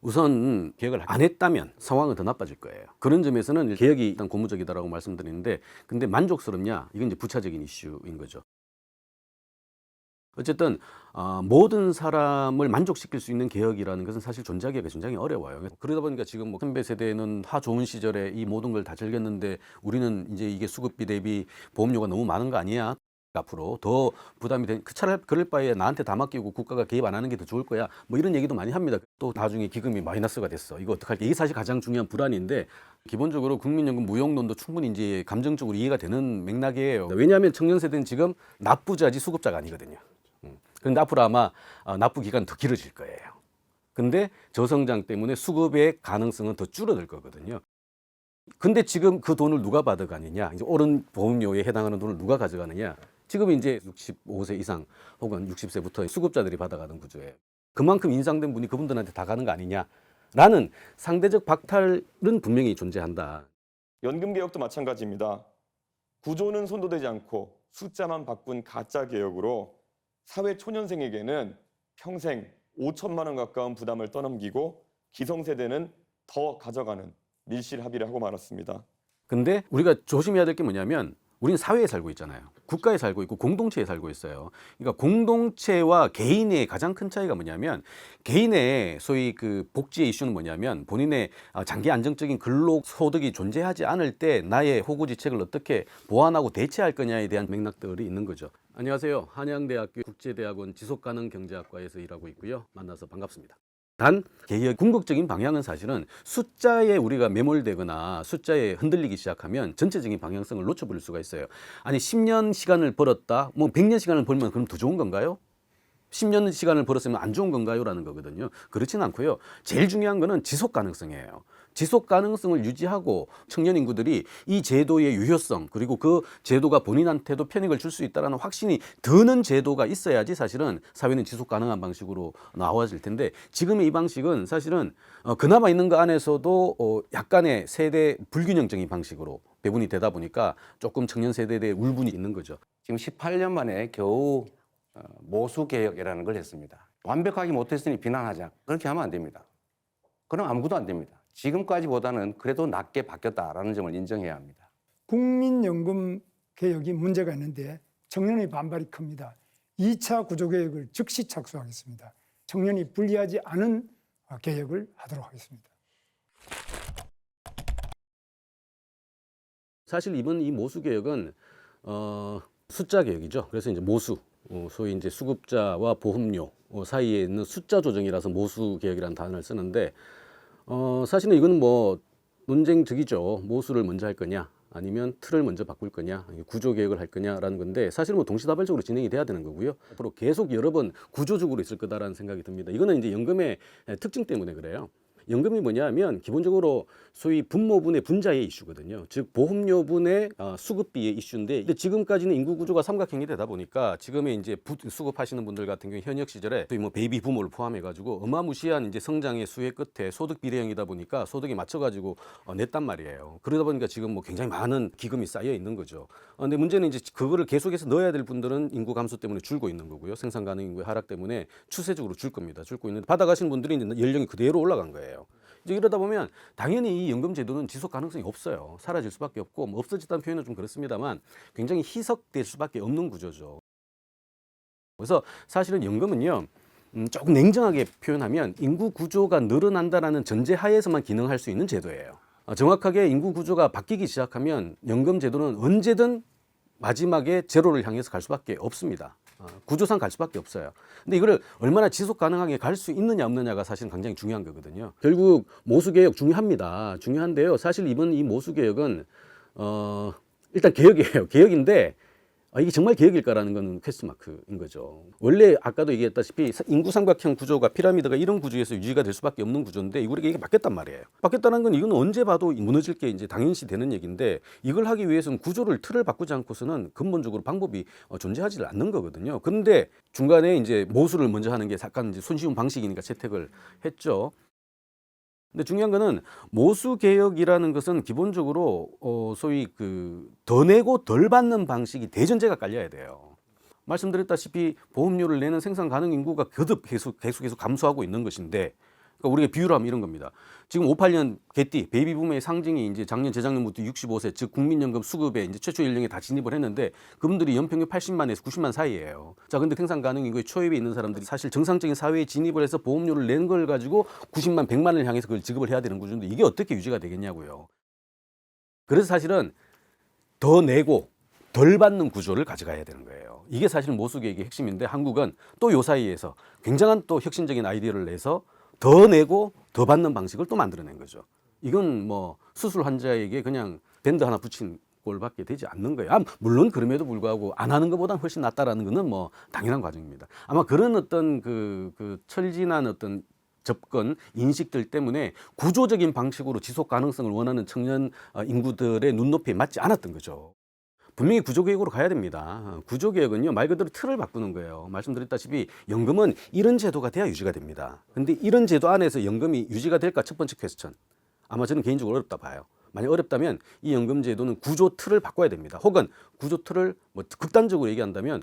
우선 개혁을 안 했다면 상황은 더 나빠질 거예요. 그런 점에서는 개혁이 일단 고무적이다라고 말씀드리는데, 근데 만족스럽냐? 이건 이제 부차적인 이슈인 거죠. 어쨌든 모든 사람을 만족시킬 수 있는 개혁이라는 것은 사실 존재하기가 굉장히 어려워요. 그러다 보니까 지금 뭐 선배 세대는 하 좋은 시절에 이 모든 걸 다 즐겼는데 우리는 이제 이게 수급비 대비 보험료가 너무 많은 거 아니야? 앞으로 더 부담이 된, 차라리 그럴 바에 나한테 다 맡기고 국가가 개입 안 하는 게 더 좋을 거야. 뭐 이런 얘기도 많이 합니다. 또 나중에 기금이 마이너스가 됐어. 이거 어떡할게? 이게 사실 가장 중요한 불안인데, 기본적으로 국민연금 무용론도 충분히 이제 감정적으로 이해가 되는 맥락이에요. 왜냐하면 청년 세대는 지금 납부자지 수급자가 아니거든요. 그런데 앞으로 아마 납부 기간 더 길어질 거예요. 근데 저성장 때문에 수급의 가능성은 더 줄어들 거거든요. 근데 지금 그 돈을 누가 받아가느냐? 이제 오른 보험료에 해당하는 돈을 누가 가져가느냐? 지금 이제 65세 이상 혹은 60세부터 수급자들이 받아가는 구조예요. 그만큼 인상된 분이 그분들한테 다 가는 거 아니냐라는 상대적 박탈은 분명히 존재한다. 연금 개혁도 마찬가지입니다. 구조는 손도대지 않고 숫자만 바꾼 가짜 개혁으로 사회 초년생에게는 평생 5천만 원 가까운 부담을 떠넘기고 기성세대는 더 가져가는 밀실 합의를 하고 말았습니다. 근데 우리가 조심해야 될 게 뭐냐면, 우리는 사회에 살고 있잖아요. 국가에 살고 있고 공동체에 살고 있어요. 그러니까 공동체와 개인의 가장 큰 차이가 뭐냐면, 개인의 소위 그 복지의 이슈는 뭐냐면, 본인의 장기 안정적인 근로 소득이 존재하지 않을 때 나의 호구지책을 어떻게 보완하고 대체할 거냐에 대한 맥락들이 있는 거죠. 안녕하세요. 한양대학교 국제대학원 지속가능경제학과에서 일하고 있고요. 만나서 반갑습니다. 단 개혁의 궁극적인 방향은 사실은 숫자에 우리가 매몰되거나 숫자에 흔들리기 시작하면 전체적인 방향성을 놓쳐버릴 수가 있어요. 아니 10년 시간을 벌었다, 뭐 100년 시간을 벌면 그럼 더 좋은 건가요? 10년 시간을 벌었으면 안 좋은 건가요? 라는 거거든요. 그렇진 않고요. 제일 중요한 거는 지속 가능성이에요. 지속 가능성을 유지하고 청년 인구들이 이 제도의 유효성, 그리고 그 제도가 본인한테도 편익을 줄 수 있다는 확신이 드는 제도가 있어야지 사실은 사회는 지속 가능한 방식으로 나와질 텐데, 지금의 이 방식은 사실은 그나마 있는 거 안에서도 약간의 세대 불균형적인 방식으로 배분이 되다 보니까 조금 청년 세대에 대해 울분이 있는 거죠. 지금 18년 만에 겨우 모수개혁이라는 걸 했습니다. 완벽하게 못했으니 비난하자. 그렇게 하면 안 됩니다. 그럼 아무것도 안 됩니다. 지금까지보다는 그래도 낮게 바뀌었다라는 점을 인정해야 합니다. 국민연금 개혁이 문제가 있는데 청년의 반발이 큽니다. 2차 구조개혁을 즉시 착수하겠습니다. 청년이 불리하지 않은 개혁을 하도록 하겠습니다. 사실 이번 이 모수 개혁은 숫자 개혁이죠. 그래서 이제 모수, 소위 이제 수급자와 보험료 사이에 있는 숫자 조정이라서 모수 개혁이라는 단어를 쓰는데, 사실은 이건 뭐 논쟁적이죠. 모수를 먼저 할 거냐, 아니면 틀을 먼저 바꿀 거냐, 구조 개혁을 할 거냐라는 건데, 사실 뭐 동시다발적으로 진행이 돼야 되는 거고요. 앞으로 계속 여러 번 구조적으로 있을 거다라는 생각이 듭니다. 이거는 이제 연금의 특징 때문에 그래요. 연금이 뭐냐면 기본적으로 소위 분모분의 분자의 이슈거든요. 즉 보험료분의 수급비의 이슈인데, 근데 지금까지는 인구 구조가 삼각형이 되다 보니까 지금의 이제 수급하시는 분들 같은 경우 현역 시절에 소위 뭐 베이비 부모를 포함해가지고 어마무시한 이제 성장의 수혜 끝에 소득 비례형이다 보니까 소득에 맞춰가지고 냈단 말이에요. 그러다 보니까 지금 뭐 굉장히 많은 기금이 쌓여 있는 거죠. 근데 문제는 이제 그거를 계속해서 넣어야 될 분들은 인구 감소 때문에 줄고 있는 거고요. 생산 가능 인구의 하락 때문에 추세적으로 줄 겁니다. 줄고 있는데 받아가시는 분들이 이제 연령이 그대로 올라간 거예요. 이제 이러다 보면 당연히 이 연금 제도는 지속 가능성이 없어요. 사라질 수밖에 없고, 뭐 없어졌다는 표현은 좀 그렇습니다만 굉장히 희석될 수밖에 없는 구조죠. 그래서 사실은 연금은요, 조금 냉정하게 표현하면 인구 구조가 늘어난다라는 전제 하에서만 기능할 수 있는 제도예요. 정확하게 인구 구조가 바뀌기 시작하면 연금 제도는 언제든 마지막에 제로를 향해서 갈 수밖에 없습니다. 구조상 갈 수밖에 없어요. 근데 이거를 얼마나 지속 가능하게 갈 수 있느냐 없느냐가 사실은 굉장히 중요한 거거든요. 결국 모수개혁 중요합니다. 중요한데요. 사실 이번 이 모수개혁은 일단 개혁이에요. 개혁인데 이게 정말 개혁일까라는 건 퀘스천 마크인 거죠. 원래 아까도 얘기했다시피 인구 삼각형 구조가 피라미드가 이런 구조에서 유지가 될 수밖에 없는 구조인데 이게 바뀌었단 말이에요. 바뀌었다는 건 이건 언제 봐도 무너질 게 이제 당연시 되는 얘기인데, 이걸 하기 위해서는 구조를 틀을 바꾸지 않고서는 근본적으로 방법이 존재하지 않는 거거든요. 그런데 중간에 이제 모수를 먼저 하는 게 약간 이제 손쉬운 방식이니까 채택을 했죠. 근데 중요한 거는 모수 개혁이라는 것은 기본적으로 소위 그 더 내고 덜 받는 방식이 대전제가 깔려야 돼요. 말씀드렸다시피 보험료를 내는 생산 가능 인구가 거듭 계속 감소하고 있는 것인데, 그러니까 우리가 비유를 하면 이런 겁니다. 지금 58년 개띠 베이비붐의 상징이 이제 작년 재작년부터 65세 즉 국민연금 수급에 이제 최초 연령에 다 진입을 했는데 그분들이 연평균 80만에서 90만 사이예요. 자, 근데 생산 가능인 거에 초입에 있는 사람들이 사실 정상적인 사회에 진입을 해서 보험료를 낸 걸 가지고 90만, 100만을 향해서 그걸 지급을 해야 되는 구조인데 이게 어떻게 유지가 되겠냐고요. 그래서 사실은 더 내고 덜 받는 구조를 가져가야 되는 거예요. 이게 사실 모수계획의 핵심인데 한국은 또 요 사이에서 굉장한 또 혁신적인 아이디어를 내서 더 내고 더 받는 방식을 또 만들어낸 거죠. 이건 뭐 수술 환자에게 그냥 밴드 하나 붙인 꼴밖에 되지 않는 거예요. 물론 그럼에도 불구하고 안 하는 것보다 훨씬 낫다라는 것은 뭐 당연한 과정입니다. 아마 그런 어떤 그 철진한 어떤 접근, 인식들 때문에 구조적인 방식으로 지속 가능성을 원하는 청년 인구들의 눈높이에 맞지 않았던 거죠. 분명히 구조개혁으로 가야 됩니다. 구조개혁은요, 말 그대로 틀을 바꾸는 거예요. 말씀드렸다시피 연금은 이런 제도가 돼야 유지가 됩니다. 근데 이런 제도 안에서 연금이 유지가 될까? 첫 번째 퀘스천. 아마 저는 개인적으로 어렵다 봐요. 만약 어렵다면 이 연금 제도는 구조 틀을 바꿔야 됩니다. 혹은 구조 틀을 뭐 극단적으로 얘기한다면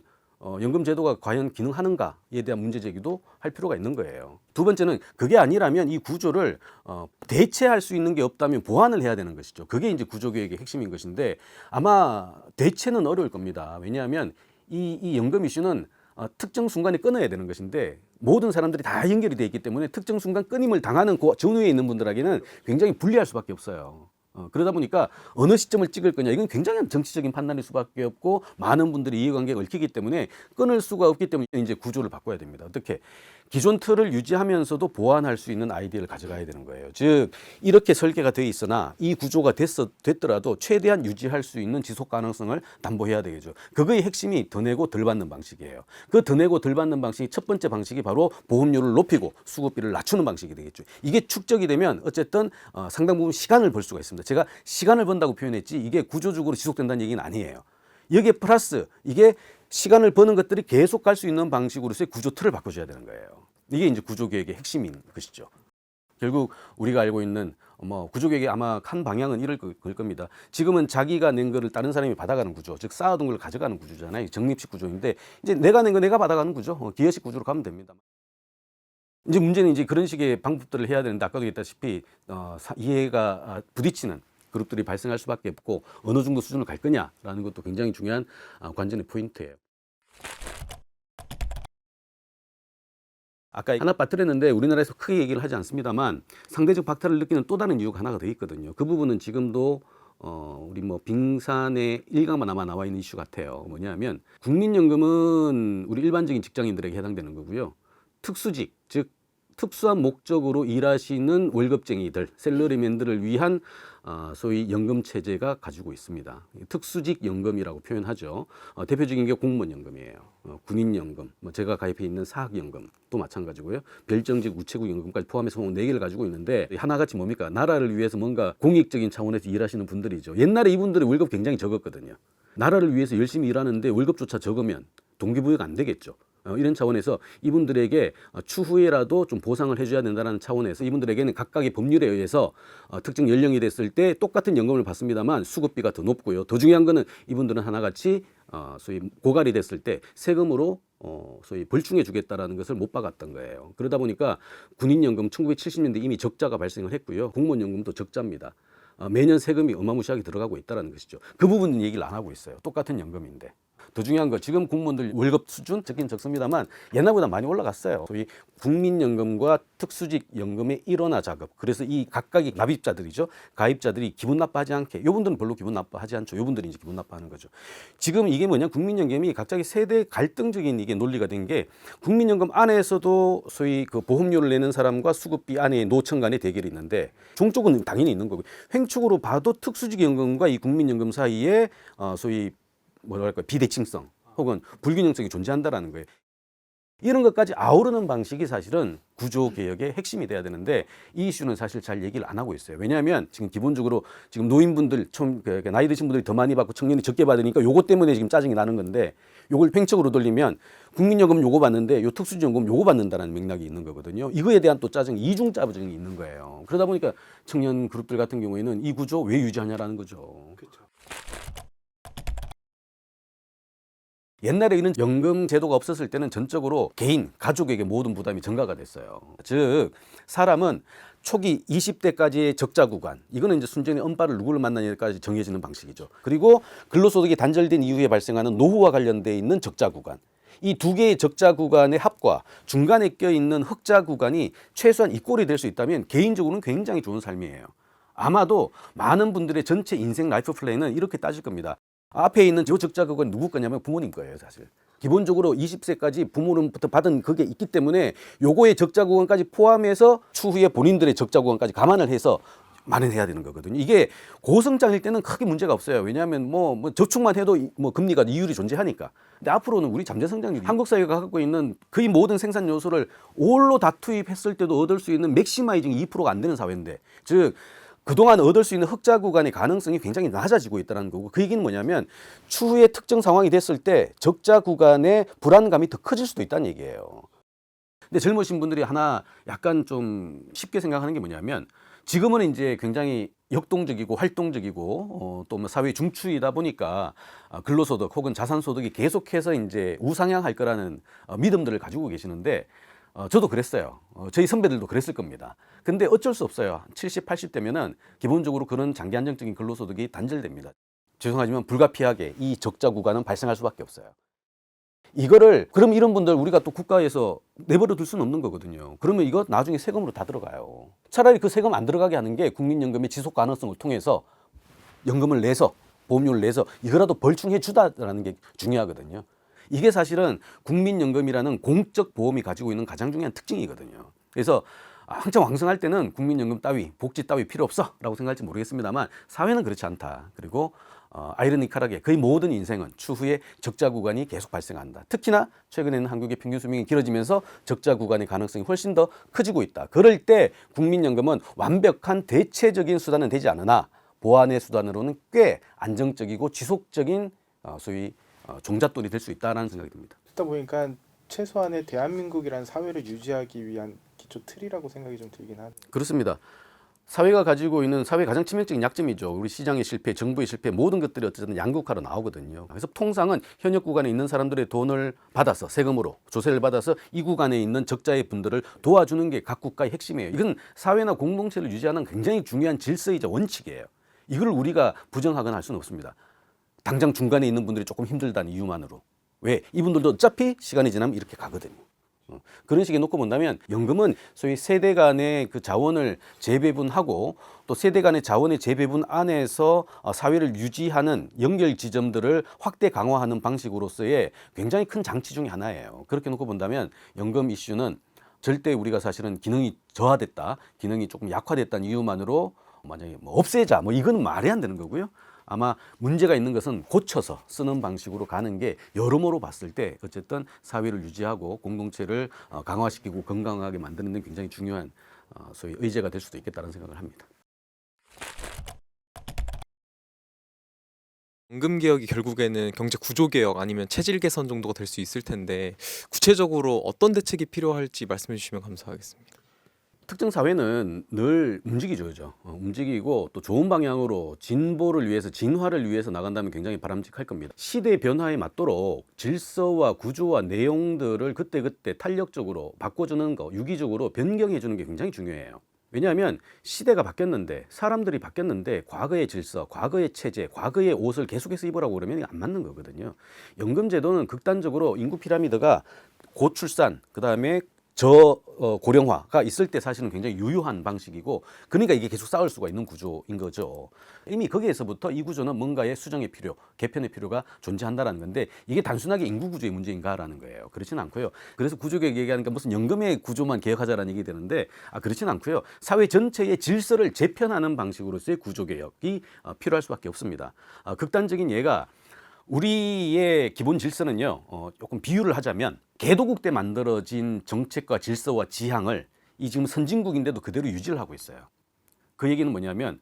연금 제도가 과연 기능하는가에 대한 문제 제기도 할 필요가 있는 거예요. 두 번째는 그게 아니라면 이 구조를 대체할 수 있는 게 없다면 보완을 해야 되는 것이죠. 그게 이제 구조개혁의 핵심인 것인데 아마 대체는 어려울 겁니다. 왜냐하면 이 연금 이슈는 특정 순간에 끊어야 되는 것인데 모든 사람들이 다 연결이 되어 있기 때문에 특정 순간 끊임을 당하는 그 전후에 있는 분들에게는 굉장히 불리할 수밖에 없어요. 그러다 보니까 어느 시점을 찍을 거냐 이건 굉장히 정치적인 판단일 수밖에 없고 많은 분들이 이해관계가 얽히기 때문에 끊을 수가 없기 때문에 이제 구조를 바꿔야 됩니다. 어떻게? 기존 틀을 유지하면서도 보완할 수 있는 아이디어를 가져가야 되는 거예요. 즉 이렇게 설계가 돼 있으나 이 구조가 됐더라도 최대한 유지할 수 있는 지속 가능성을 담보해야 되겠죠. 그거의 핵심이 더 내고 덜 받는 방식이에요. 그 더 내고 덜 받는 방식이 첫 번째 방식이 바로 보험료를 높이고 수급비를 낮추는 방식이 되겠죠. 이게 축적이 되면 어쨌든 상당 부분 시간을 벌 수가 있습니다. 제가 시간을 번다고 표현했지 이게 구조적으로 지속된다는 얘기는 아니에요. 여기에 플러스 이게 시간을 버는 것들이 계속 갈 수 있는 방식으로서의 구조 틀을 바꿔줘야 되는 거예요. 이게 이제 구조개혁의 핵심인 것이죠. 결국 우리가 알고 있는 구조개혁의 아마 한 방향은 이럴 겁니다. 지금은 자기가 낸 거를 다른 사람이 받아가는 구조, 즉 쌓아둔 걸 가져가는 구조잖아요. 적립식 구조인데 이제 내가 낸 거 내가 받아가는 구조, 기여식 구조로 가면 됩니다. 이제 문제는 이제 그런 식의 방법들을 해야 되는데 아까도 얘기했다시피 이해가 부딪히는 그룹들이 발생할 수밖에 없고 어느 정도 수준을 갈 거냐라는 것도 굉장히 중요한 관전의 포인트예요. 아까 하나 빠뜨렸는데 우리나라에서 크게 얘기를 하지 않습니다만 상대적 박탈을 느끼는 또 다른 이유가 하나가 더 있거든요. 그 부분은 지금도 우리 빙산의 일각만 아마 나와 있는 이슈 같아요. 뭐냐면 국민연금은 우리 일반적인 직장인들에게 해당되는 거고요. 특수직, 즉 특수한 목적으로 일하시는 월급쟁이들, 샐러리맨들을 위한 소위 연금 체제가 가지고 있습니다. 특수직 연금이라고 표현하죠. 대표적인 게 공무원 연금이에요. 군인연금, 제가 가입해 있는 사학연금도 마찬가지고요. 별정직 우체국 연금까지 포함해서 4개를 가지고 있는데 하나같이 뭡니까? 나라를 위해서 뭔가 공익적인 차원에서 일하시는 분들이죠. 옛날에 이분들의 월급 굉장히 적었거든요. 나라를 위해서 열심히 일하는데 월급조차 적으면 동기부여가 안 되겠죠. 이런 차원에서 이분들에게 추후에라도 좀 보상을 해줘야 된다는 차원에서 이분들에게는 각각의 법률에 의해서 특정 연령이 됐을 때 똑같은 연금을 받습니다만 수급비가 더 높고요. 더 중요한 거는 이분들은 하나같이 소위 고갈이 됐을 때 세금으로 소위 벌충해 주겠다라는 것을 못 박았던 거예요. 그러다 보니까 군인연금 1970년대 이미 적자가 발생을 했고요. 공무원연금도 적자입니다. 매년 세금이 어마무시하게 들어가고 있다는 것이죠. 그 부분은 얘기를 안 하고 있어요. 똑같은 연금인데. 더 중요한 거 지금 공무원들 월급 수준 적긴 적습니다만 옛날보다 많이 올라갔어요. 소위 국민연금과 특수직 연금의 일원화 작업. 그래서 이 각각의 납입자들이죠. 가입자들이 기분 나빠하지 않게. 요분들은 별로 기분 나빠하지 않죠. 요분들이 이제 기분 나빠하는 거죠. 지금 이게 뭐냐? 국민연금이 갑자기 세대 갈등적인 이게 논리가 된 게 국민연금 안에서도 소위 그 보험료를 내는 사람과 수급비 안에 노천 간의 대결이 있는데 종쪽은 당연히 있는 거고 횡축으로 봐도 특수직 연금과 이 국민연금 사이에 소위 뭐랄까 비대칭성 혹은 불균형성이 존재한다라는 거예요. 이런 것까지 아우르는 방식이 사실은 구조개혁의 핵심이 돼야 되는데 이 이슈는 사실 잘 얘기를 안 하고 있어요. 왜냐하면 지금 기본적으로 지금 노인분들 좀 나이 드신 분들이 더 많이 받고 청년이 적게 받으니까 요거 때문에 지금 짜증이 나는 건데 요걸 팽척으로 돌리면 국민연금 요거 받는데 요 특수지원금 요거 받는다는 맥락이 있는 거거든요. 이거에 대한 또 짜증, 이중 짜증이 있는 거예요. 그러다 보니까 청년 그룹들 같은 경우에는 이 구조 왜 유지하냐라는 거죠. 그렇죠. 옛날에 이런 연금 제도가 없었을 때는 전적으로 개인, 가족에게 모든 부담이 전가가 됐어요. 즉 사람은 초기 20대까지의 적자 구간, 이거는 이제 순전히 은발을 누구를 만나냐까지 정해지는 방식이죠. 그리고 근로소득이 단절된 이후에 발생하는 노후와 관련돼 있는 적자 구간, 이 두 개의 적자 구간의 합과 중간에 껴있는 흑자 구간이 최소한 이꼴이 될 수 있다면 개인적으로는 굉장히 좋은 삶이에요. 아마도 많은 분들의 전체 인생 라이프 플레이는 이렇게 따질 겁니다. 앞에 있는 저 적자 구간이 누구 거냐면 부모님 거예요, 사실. 기본적으로 20세까지 부모님부터 받은 그게 있기 때문에 요거의 적자 구간까지 포함해서 추후에 본인들의 적자 구간까지 감안을 해서 마련해야 되는 거거든요. 이게 고성장일 때는 크게 문제가 없어요. 왜냐하면 뭐 저축만 해도 뭐 금리가 이율이 존재하니까. 근데 앞으로는 우리 잠재 성장률이 한국 사회가 갖고 있는 거의 모든 생산 요소를 올로 다 투입했을 때도 얻을 수 있는 맥시마이징 2%가 안 되는 사회인데, 즉 그동안 얻을 수 있는 흑자 구간의 가능성이 굉장히 낮아지고 있다는 거고, 그 얘기는 뭐냐면 추후에 특정 상황이 됐을 때 적자 구간의 불안감이 더 커질 수도 있다는 얘기예요. 근데 젊으신 분들이 하나 약간 좀 쉽게 생각하는 게 뭐냐면, 지금은 이제 굉장히 역동적이고 활동적이고 또 뭐 사회 중추이다 보니까 근로소득 혹은 자산소득이 계속해서 이제 우상향할 거라는 믿음들을 가지고 계시는데, 저도 그랬어요. 저희 선배들도 그랬을 겁니다. 근데 어쩔 수 없어요. 70, 80대면은 기본적으로 그런 장기 안정적인 근로소득이 단절됩니다. 죄송하지만 불가피하게 이 적자 구간은 발생할 수밖에 없어요. 이거를 그럼 이런 분들 우리가 또 국가에서 내버려 둘 수는 없는 거거든요. 그러면 이거 나중에 세금으로 다 들어가요. 차라리 그 세금 안 들어가게 하는 게 국민연금의 지속 가능성을 통해서 연금을 내서 보험료를 내서 이거라도 벌충해 주다라는 게 중요하거든요. 이게 사실은 국민연금이라는 공적 보험이 가지고 있는 가장 중요한 특징이거든요. 그래서 한참 왕성할 때는 국민연금 따위, 복지 따위 필요 없어 라고 생각할지 모르겠습니다만, 사회는 그렇지 않다. 그리고 아이러니컬하게 거의 모든 인생은 추후에 적자 구간이 계속 발생한다. 특히나 최근에는 한국의 평균 수명이 길어지면서 적자 구간의 가능성이 훨씬 더 커지고 있다. 그럴 때 국민연금은 완벽한 대체적인 수단은 되지 않으나 보완의 수단으로는 꽤 안정적이고 지속적인 소위 종잣돈이 될 수 있다는 생각이 듭니다. 듣다 보니까 최소한의 대한민국이라는 사회를 유지하기 위한 기초 틀이라고 생각이 좀 들긴 하네요. 그렇습니다. 사회가 가지고 있는 사회의 가장 치명적인 약점이죠. 우리 시장의 실패, 정부의 실패, 모든 것들이 어쨌든 양극화로 나오거든요. 그래서 통상은 현역 구간에 있는 사람들의 돈을 받아서 세금으로 조세를 받아서 이 구간에 있는 적자의 분들을 도와주는 게 각 국가의 핵심이에요. 이건 사회나 공동체를 유지하는 굉장히 중요한 질서이자 원칙이에요. 이걸 우리가 부정하거나 할 수는 없습니다. 당장 중간에 있는 분들이 조금 힘들다는 이유만으로. 왜? 이분들도 어차피 시간이 지나면 이렇게 가거든요. 그런 식에 놓고 본다면 연금은 소위 세대 간의 그 자원을 재배분하고 또 세대 간의 자원의 재배분 안에서 사회를 유지하는 연결 지점들을 확대 강화하는 방식으로서의 굉장히 큰 장치 중에 하나예요. 그렇게 놓고 본다면 연금 이슈는 절대 우리가 사실은 기능이 저하됐다, 기능이 조금 약화됐다는 이유만으로 만약에 뭐 없애자, 뭐 이건 말이 안 되는 거고요. 아마 문제가 있는 것은 고쳐서 쓰는 방식으로 가는 게 여러모로 봤을 때 어쨌든 사회를 유지하고 공동체를 강화시키고 건강하게 만드는 데 굉장히 중요한 소위 의제가 될 수도 있겠다는 생각을 합니다. 연금 개혁이 결국에는 경제 구조 개혁 아니면 체질 개선 정도가 될 수 있을 텐데, 구체적으로 어떤 대책이 필요할지 말씀해 주시면 감사하겠습니다. 특정 사회는 늘 움직이죠, 그죠? 움직이고 또 좋은 방향으로 진보를 위해서, 진화를 위해서 나간다면 굉장히 바람직할 겁니다. 시대의 변화에 맞도록 질서와 구조와 내용들을 그때그때 탄력적으로 바꿔주는 거, 유기적으로 변경해 주는 게 굉장히 중요해요. 왜냐하면 시대가 바뀌었는데, 사람들이 바뀌었는데 과거의 질서, 과거의 체제, 과거의 옷을 계속해서 입으라고 그러면 안 맞는 거거든요. 연금제도는 극단적으로 인구 피라미드가 고출산, 그다음에 고령화가 있을 때 사실은 굉장히 유효한 방식이고, 그러니까 이게 계속 쌓을 수가 있는 구조인 거죠. 이미 거기에서부터 이 구조는 뭔가의 수정의 필요, 개편의 필요가 존재한다는 건데, 이게 단순하게 인구 구조의 문제인가라는 거예요. 그렇지는 않고요. 그래서 구조개혁 얘기하니까 무슨 연금의 구조만 개혁하자라는 얘기 되는데, 그렇지는 않고요. 사회 전체의 질서를 재편하는 방식으로서의 구조개혁이 필요할 수밖에 없습니다. 극단적인 예가, 우리의 기본 질서는요, 조금 비유를 하자면 개도국 때 만들어진 정책과 질서와 지향을 이 지금 선진국인데도 그대로 유지를 하고 있어요. 그 얘기는 뭐냐면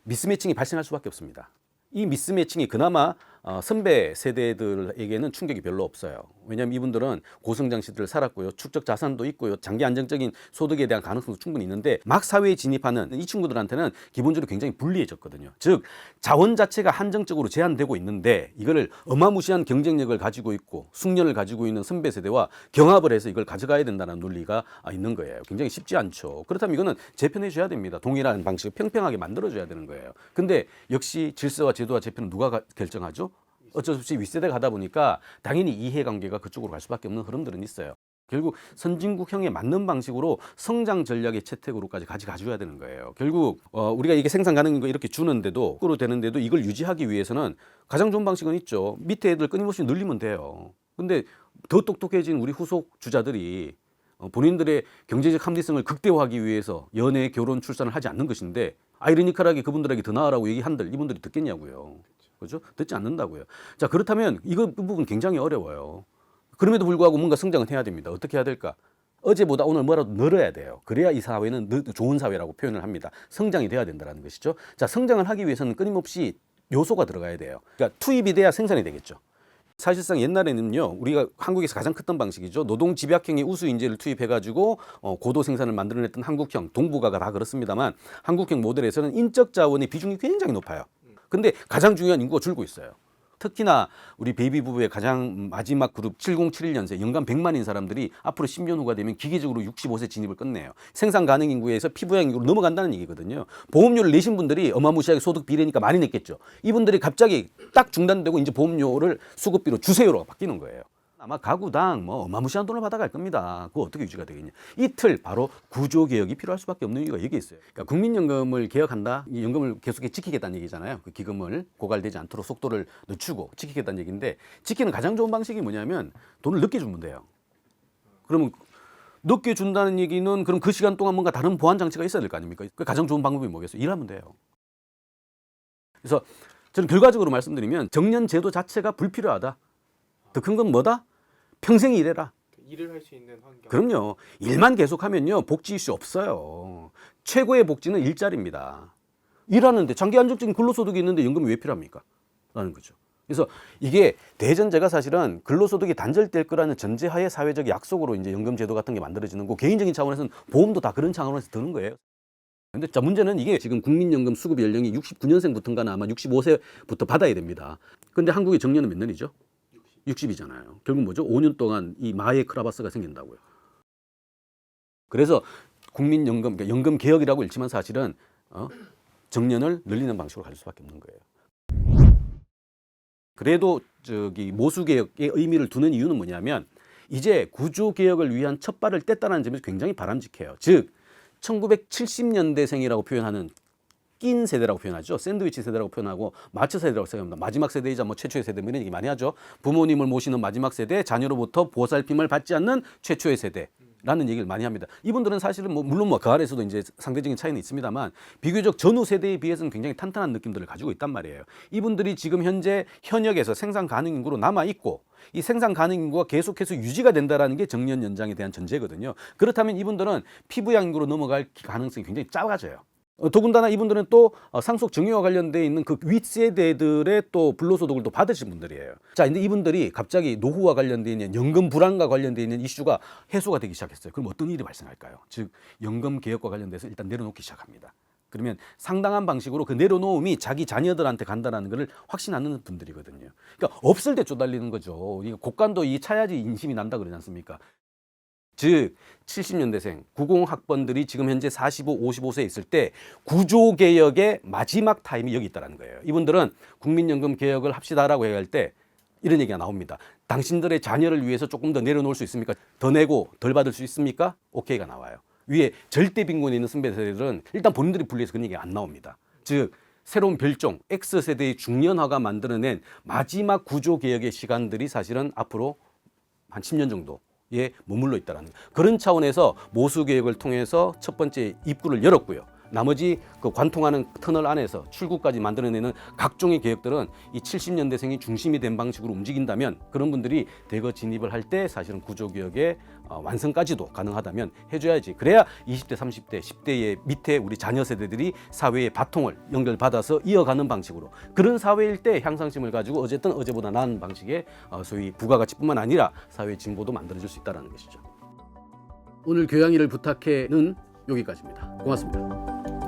미스매칭이 발생할 수밖에 없습니다. 이 미스매칭이 그나마 선배 세대들에게는 충격이 별로 없어요. 왜냐하면 이분들은 고성장 시대를 살았고요. 축적 자산도 있고요. 장기 안정적인 소득에 대한 가능성도 충분히 있는데 막 사회에 진입하는 이 친구들한테는 기본적으로 굉장히 불리해졌거든요. 즉 자원 자체가 한정적으로 제한되고 있는데 이거를 어마무시한 경쟁력을 가지고 있고 숙련을 가지고 있는 선배 세대와 경합을 해서 이걸 가져가야 된다는 논리가 있는 거예요. 굉장히 쉽지 않죠. 그렇다면 이거는 재편해 줘야 됩니다. 동일한 방식을 평평하게 만들어줘야 되는 거예요. 근데 역시 질서와 제도와 재편은 누가 결정하죠? 어쩔 수 없이 윗세대가 가다 보니까 당연히 이해관계가 그쪽으로 갈 수밖에 없는 흐름들은 있어요. 결국 선진국형에 맞는 방식으로 성장 전략의 채택으로까지 가져가줘야 되는 거예요. 결국 우리가 이게 생산 가능한 거 이렇게 주는데도 거로 되는데도 이걸 유지하기 위해서는 가장 좋은 방식은 있죠. 밑에 애들 끊임없이 늘리면 돼요. 근데 더 똑똑해진 우리 후속 주자들이 본인들의 경제적 합리성을 극대화하기 위해서 연애, 결혼, 출산을 하지 않는 것인데 아이러니컬하게 그분들에게 더 나으라고 얘기한들 이분들이 듣겠냐고요. 그렇죠? 듣지 않는다고요. 자, 그렇다면 이 부분 굉장히 어려워요. 그럼에도 불구하고 뭔가 성장은 해야 됩니다. 어떻게 해야 될까? 어제보다 오늘 뭐라도 늘어야 돼요. 그래야 이 사회는 좋은 사회라고 표현을 합니다. 성장이 돼야 된다는 것이죠. 자, 성장을 하기 위해서는 끊임없이 요소가 들어가야 돼요. 그러니까 투입이 돼야 생산이 되겠죠. 사실상 옛날에는요, 우리가 한국에서 가장 컸던 방식이죠. 노동 집약형의 우수 인재를 투입해가지고 고도 생산을 만들어냈던 한국형, 동북아가 다 그렇습니다만 한국형 모델에서는 인적 자원의 비중이 굉장히 높아요. 근데 가장 중요한 인구가 줄고 있어요. 특히나 우리 베이비 부부의 가장 마지막 그룹 7071년생 연간 100만인 사람들이 앞으로 10년 후가 되면 기계적으로 65세 진입을 끝내요. 생산 가능 인구에서 피부양 인구로 넘어간다는 얘기거든요. 보험료를 내신 분들이 어마무시하게 소득 비례니까 많이 냈겠죠. 이분들이 갑자기 딱 중단되고 이제 보험료를 수급비로 주세요로 바뀌는 거예요. 아마 가구당 뭐 어마무시한 돈을 받아갈 겁니다. 그거 어떻게 유지가 되겠냐. 이 틀 바로 구조개혁이 필요할 수밖에 없는 이유가 여기 있어요. 그러니까 국민연금을 개혁한다. 이 연금을 계속 지키겠다는 얘기잖아요. 그 기금을 고갈되지 않도록 속도를 늦추고 지키겠다는 얘기인데 지키는 가장 좋은 방식이 뭐냐면 돈을 늦게 주면 돼요. 그러면 늦게 준다는 얘기는 그럼 그 시간 동안 뭔가 다른 보완 장치가 있어야 될 거 아닙니까? 그 가장 좋은 방법이 뭐겠어요? 일하면 돼요. 그래서 저는 결과적으로 말씀드리면 정년 제도 자체가 불필요하다. 더 큰 건 뭐다? 평생 일해라. 일을 할 수 있는 환경. 그럼요. 일만 계속하면요 복지 이슈 없어요. 최고의 복지는 일자리입니다. 일하는데 장기 안정적인 근로소득이 있는데 연금이 왜 필요합니까? 라는 거죠. 그래서 이게 대전제가 사실은 근로소득이 단절될 거라는 전제하에 사회적 약속으로 이제 연금제도 같은 게 만들어지는 거 개인적인 차원에서는 보험도 다 그런 차원에서 드는 거예요. 근데 자 문제는 이게 지금 국민연금 수급 연령이 69년생부터인가는 아마 65세부터 받아야 됩니다. 근데 한국의 정년은 몇 년이죠? 60이잖아요. 결국 뭐죠? 5년 동안 이 마의 크라바스가 생긴다고요. 그래서 국민연금, 그러니까 연금 개혁이라고 읽지만 사실은 정년을 늘리는 방식으로 갈 수밖에 없는 거예요. 그래도 저기 모수 개혁의 의미를 두는 이유는 뭐냐면 이제 구조 개혁을 위한 첫 발을 뗐다는 점에서 굉장히 바람직해요. 즉 1970년대생이라고 표현하는 낀 세대라고 표현하죠. 샌드위치 세대라고 표현하고 마처 세대라고 생각합니다. 마지막 세대이자 뭐 최초의 세대 이런 얘기 많이 하죠. 부모님을 모시는 마지막 세대, 자녀로부터 보살핌을 받지 않는 최초의 세대라는 얘기를 많이 합니다. 이분들은 사실은 뭐 물론 뭐 그 아래서도 이제 상대적인 차이는 있습니다만 비교적 전후 세대에 비해서는 굉장히 탄탄한 느낌들을 가지고 있단 말이에요. 이분들이 지금 현재 현역에서 생산 가능 인구로 남아 있고 이 생산 가능 인구가 계속해서 유지가 된다라는 게 정년 연장에 대한 전제거든요. 그렇다면 이분들은 피부양 인구로 넘어갈 가능성이 굉장히 작아져요. 더군다나 이분들은 또 상속 정의와 관련돼 있는 그 윗세대들의 또 불로소득을 또 받으신 분들이에요. 자, 근데 이분들이 갑자기 노후와 관련돼 있는 연금 불안과 관련돼 있는 이슈가 해소가 되기 시작했어요. 그럼 어떤 일이 발생할까요? 즉 연금 개혁과 관련돼서 일단 내려놓기 시작합니다. 그러면 상당한 방식으로 그 내려놓음이 자기 자녀들한테 간다는 것을 확신하는 분들이거든요. 그러니까 없을 때 쪼달리는 거죠. 곡간도 이 차야지 인심이 난다 그러지 않습니까? 즉 70년대생 90학번들이 지금 현재 45, 55세에 있을 때 구조개혁의 마지막 타임이 여기 있다는 거예요. 이분들은 국민연금 개혁을 합시다라고 얘기할 때 이런 얘기가 나옵니다. 당신들의 자녀를 위해서 조금 더 내려놓을 수 있습니까? 더 내고 덜 받을 수 있습니까? 오케이가 나와요. 위에 절대 빈곤에 있는 선배 세대들은 일단 본인들이 분리해서 그런 얘기가 안 나옵니다. 즉 새로운 별종 X세대의 중년화가 만들어낸 마지막 구조개혁의 시간들이 사실은 앞으로 한 10년 정도 에 머물러 있다는 그런 차원에서 모수 개혁을 통해서 첫 번째 입구를 열었고요. 나머지 그 관통하는 터널 안에서 출구까지 만들어내는 각종의 개혁들은 이 70년대생이 중심이 된 방식으로 움직인다면 그런 분들이 대거 진입을 할 때 사실은 구조개혁의 완성까지도 가능하다면 해줘야지. 그래야 20대, 30대, 10대의 밑에 우리 자녀 세대들이 사회의 바통을 연결받아서 이어가는 방식으로 그런 사회일 때 향상심을 가지고 어쨌든 어제보다 나은 방식의 소위 부가가치뿐만 아니라 사회 진보도 만들어질 수 있다는 것이죠. 오늘 교양일을 부탁해는 여기까지입니다. 고맙습니다.